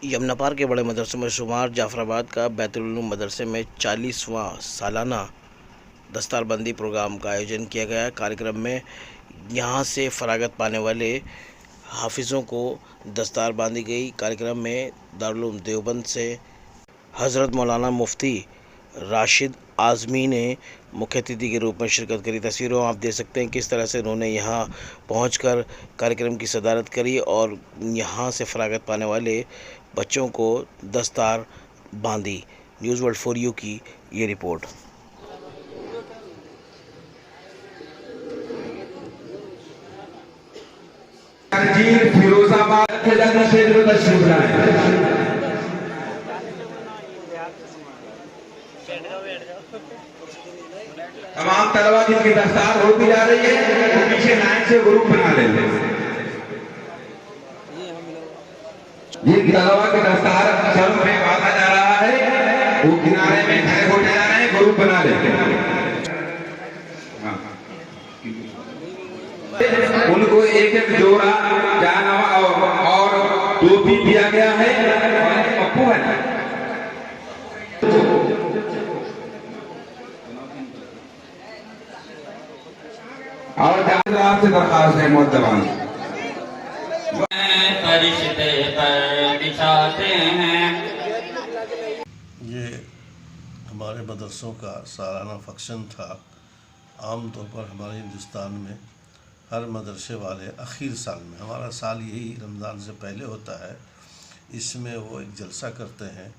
यमुना पार के बड़े मदरसों में शुमार जाफराबाद का बैतुल उलूम मदरसे में 40वां सालाना दस्तारबंदी प्रोग्राम का आयोजन किया गया। कार्यक्रम में यहां से फरागत पाने वाले हाफिज़ों को दस्तार बांधी गई। कार्यक्रम में दारुल उलूम देवबंद से हज़रत मौलाना मुफ्ती राशिद आज़मी ने मुख्य अतिथि के रूप में शिरकत करी। तस्वीरों आप देख सकते हैं किस तरह से उन्होंने यहां पहुंचकर कार्यक्रम की सदारत करी और यहां से फरागत पाने वाले बच्चों को दस्तार बांधी। न्यूज़ वर्ल्ड 4U की ये रिपोर्ट। फिरोजाबाद तमाम तलबा जिनकी दस्तार होती जा रही है वो पीछे लाइन से ग्रुप बना ले। जिन तलबा की दस्तार सर में बांधा जा रहा है वो किनारे में खड़े होते जा रहे हैं, ग्रुप बना लेते हैं। उनको एक एक जोड़ा और टोपी दिया गया है। पप्पू है और से दरखास्त है मोहतरम फरिश्ते पर बिछाते हैं। ये हमारे मदरसों का सालाना फंक्शन था। आम तौर पर हमारे हिंदुस्तान में हर मदरसे वाले आखिर साल में, हमारा साल यही रमज़ान से पहले होता है, इसमें वो एक जलसा करते हैं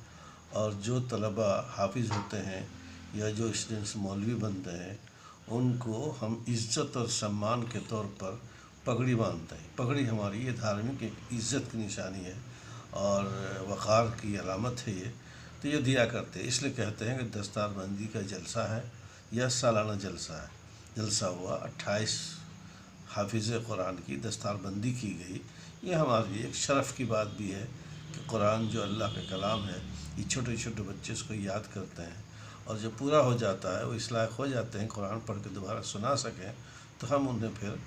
और जो तलबा हाफिज़ होते हैं या जो स्टूडेंट्स मौलवी बनते हैं उनको हम इज़्ज़त और सम्मान के तौर पर पगड़ी बांधते हैं। पगड़ी हमारी ये धार्मिक एक इज़्ज़त की निशानी है और वक़ार की अलामत है। ये तो ये दिया करते हैं, इसलिए कहते हैं कि दस्तारबंदी का जलसा है या सालाना जलसा है। जलसा हुआ 28 हाफिज़ कुरान की दस्तारबंदी की गई। ये हमारे लिए एक शरफ़ की बात भी है कि कुरान जो अल्लाह का कलाम है, ये छोटे छोटे बच्चे इसको याद करते हैं और जब पूरा हो जाता है वो इस लायक हो जाते हैं कुरान पढ़ के दोबारा सुना सकें, तो हम उन्हें फिर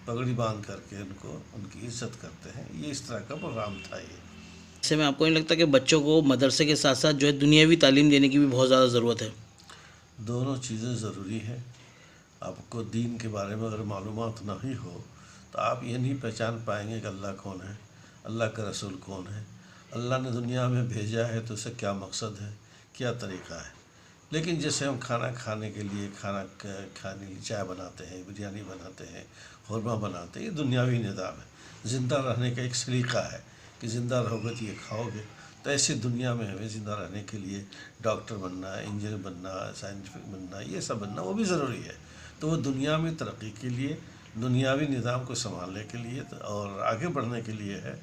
पगड़ी बांध करके उनको उनकी इज़्ज़त करते हैं। ये इस तरह का प्रोग्राम था। ये इससे में आपको नहीं लगता कि बच्चों को मदरसे के साथ साथ जो है दुनियावी तालीम देने की भी बहुत ज़्यादा ज़रूरत है? दोनों चीज़ें ज़रूरी हैं। आपको दीन के बारे में अगर मालूमात नहीं हो तो आप ये नहीं पहचान पाएंगे कि अल्लाह कौन है, अल्लाह का रसूल कौन है, अल्लाह ने दुनिया में भेजा है तो उससे क्या मकसद है, क्या तरीक़ा है। लेकिन जैसे हम खाना खाने के लिए खाने के लिए चाय बनाते हैं, बिरयानी बनाते हैं, खुरमा बनाते हैं, ये दुनियावी निज़ाम है। ज़िंदा रहने का एक सलीक़ा है कि ज़िंदा रहोगे तो ये खाओगे। तो ऐसी दुनिया में हमें ज़िंदा रहने के लिए डॉक्टर बनना, इंजीनियर बनना, साइंटिफिक बनना, ये सब बनना वो भी ज़रूरी है। तो वो दुनिया में तरक्की के लिए, दुनियावी निज़ाम को संभालने के लिए और आगे बढ़ने के लिए है।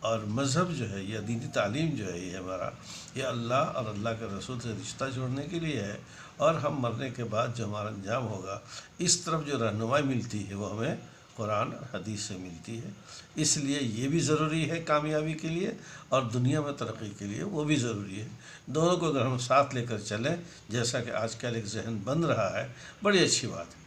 और मज़हब जो है या दीनी तालीम जो है ये हमारा, ये अल्लाह और अल्लाह के रसूल से रिश्ता जोड़ने के लिए है। और हम मरने के बाद जो हमारा अंजाम होगा, इस तरफ जो रहनुमाई मिलती है वो हमें कुरान और हदीस से मिलती है। इसलिए ये भी ज़रूरी है कामयाबी के लिए और दुनिया में तरक्की के लिए वो भी ज़रूरी है। दोनों को अगर हम साथ लेकर चलें, जैसा कि आजकल एक जहन बन रहा है, बड़ी अच्छी बात है।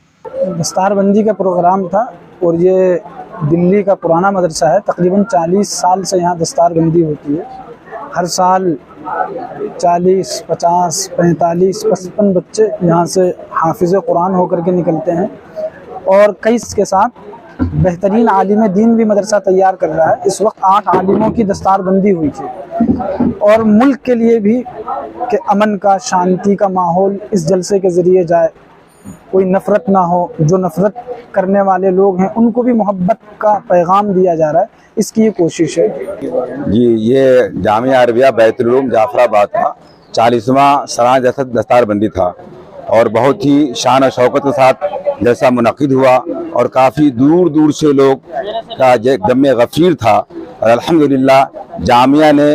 दस्तारबंदी का प्रोग्राम था और ये दिल्ली का पुराना मदरसा है। तकरीबन 40 साल से यहाँ दस्तारबंदी होती है। हर साल 40, 50, 45, 55 बच्चे यहाँ से हाफिज़ कुरान होकर के निकलते हैं और कई के साथ बेहतरीन आलिम दीन भी मदरसा तैयार कर रहा है। इस वक्त 8 आलिमों की दस्तारबंदी हुई थी और मुल्क के लिए भी कि अमन का, शांति का माहौल इस जलसे के ज़रिए जाए, कोई नफ़रत ना हो, जो नफ़रत करने वाले लोग हैं उनको भी मोहब्बत का पैगाम दिया जा रहा है, इसकी ये कोशिश है। जी, ये जामिया अरबिया बैतुल उलूम जाफराबाद का 40वां सालाना दस्तारबंदी था और बहुत ही शान और शौकत के साथ जैसा मुनक़िद हुआ और काफ़ी दूर दूर से लोग का जम्मे गफ़ीर था। और अल्हम्दुलिल्लाह जामिया ने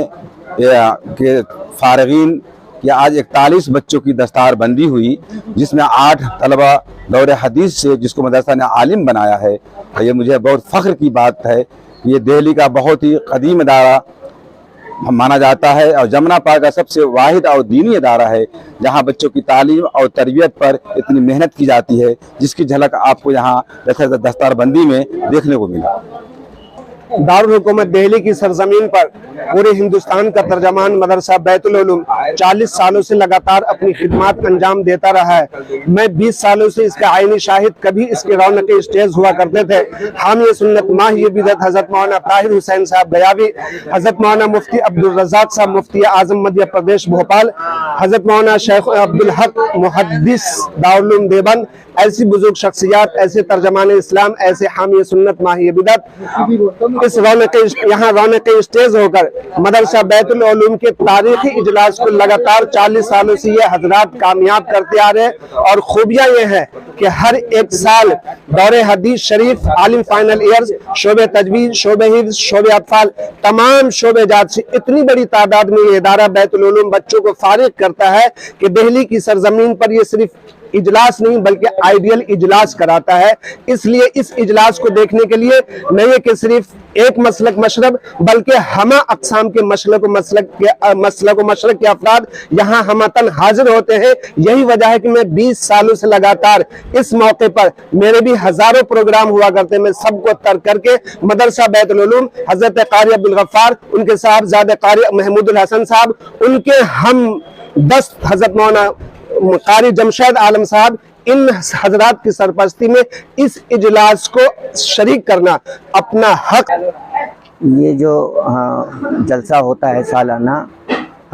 के फ़ारिगीन कि आज 41 बच्चों की दस्तारबंदी हुई, जिसमें 8 तलबा दौरे हदीस से जिसको मदरसा ने आलिम बनाया है। और ये मुझे बहुत फ़ख्र की बात है कि ये दिल्ली का बहुत ही कदीम अदारा माना जाता है और जमुना पार का सबसे वाहिद और दीनी अदारा है जहाँ बच्चों की तालीम और तरबियत पर इतनी मेहनत की जाती है, जिसकी झलक आपको यहाँ दस्तारबंदी में देखने को मिला। दारुल हुकूमत दिल्ली की सरजमीन पर पूरे हिंदुस्तान का तर्जमान मदरसा बैतुल उलूम 40 सालों से लगातार अपनी खिदमत अंजाम देता रहा है। मैं 20 सालों से इसका आईनी शाहिद, कभी इसके रौनक स्टेज हुआ करते थे। हामी सुन्नत माही बिदत हजरत मौलाना ताहिर हुसैन साहब गयावी, हजरत मौलाना मुफ्ती अब्दुल रज़ाक साहब मुफ्ती आजम मध्य प्रदेश भोपाल, हजरत मौलाना शेख अब्दुल हक मुहद्दिस दारुल उलूम देवबंद, ऐसी बुजुर्ग शख्सियात, ऐसे तर्जमान इस्लाम, ऐसे हामी सुन्नत माही बिदत इस यहाँ रौनक स्टेज होकर मदरसा बैतुल उलूम के तारीखी इजलास को लगातार 40 सालों से ये हजरात कामयाब करते आ रहे हैं। और खूबियां ये है कि हर एक साल दौरे हदीस शरीफ, आलिम फाइनल ईयर्स, शोबे तजवीज, शोबे हिफ्ज, शोबे अतफाल, तमाम शोबे जात से इतनी बड़ी तादाद में ये इदारा बैतुल उलूम बच्चों को फारिग करता है कि दिल्ली की सरजमीन पर ये सिर्फ इजलास नहीं बल्कि आइडियल इजलास कराता है। इसलिए इस इजलास को देखने के लिए नहीं कि सिर्फ एक मसलक मशरब बल्कि हमा अक़साम के मसलक मशरक के अफराद यहाँ हमतन हाजिर होते हैं। यही वजह है कि मैं 20 सालों से लगातार इस मौके पर मेरे भी हजारों प्रोग्राम हुआ करते हैं। मैं सबको तर्क करके मदरसा बैतुल उलूम हजरत कारी अब्दुल गफ्फार, उनके साहबजादे कारी महमूदुल हसन साहब, उनके हम 10 हजरत मौलाना कारी जमशेद आलम साहब, इन हजरात की सरपरस्ती में इस इजलास को शरीक करना अपना हक। ये जो जलसा होता है सालाना,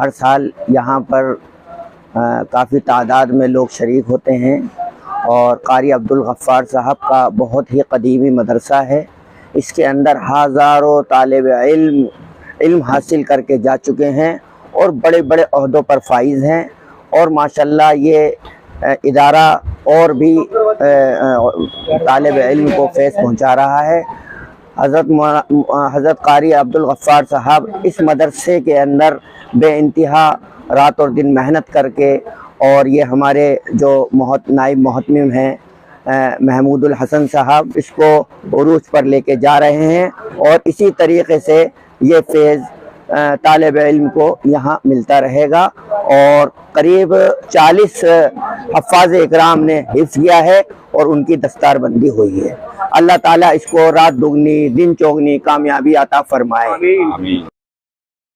हर साल यहाँ पर काफ़ी तादाद में लोग शरीक होते हैं और कारी अब्दुल गफ्फार साहब का बहुत ही कदीमी मदरसा है। इसके अंदर हज़ारों तालिब इल्म हासिल करके जा चुके हैं और बड़े बड़े ओहदों पर फाइज हैं। और माशाल्लाह ये इदारा और भी तालिब इल्म को फैज़ पहुंचा रहा है। हज़रत कारी अब्दुल गफ्फार साहब इस मदरसे के अंदर बेइंतहा रात और दिन मेहनत करके, और ये हमारे जो नाइब मोहतमिम हैं महमूदुल हसन साहब, इसको उरूज पर लेके जा रहे हैं। और इसी तरीके से ये फैज़ तालिब इल्म को यहाँ मिलता रहेगा। और करीब 40 हफ़ाज़ इकराम ने हिफ्ज़ किया है और उनकी दस्तारबंदी हुई है। अल्लाह ताला इसको रात दुगनी दिन चौगनी कामयाबी अता फरमाए।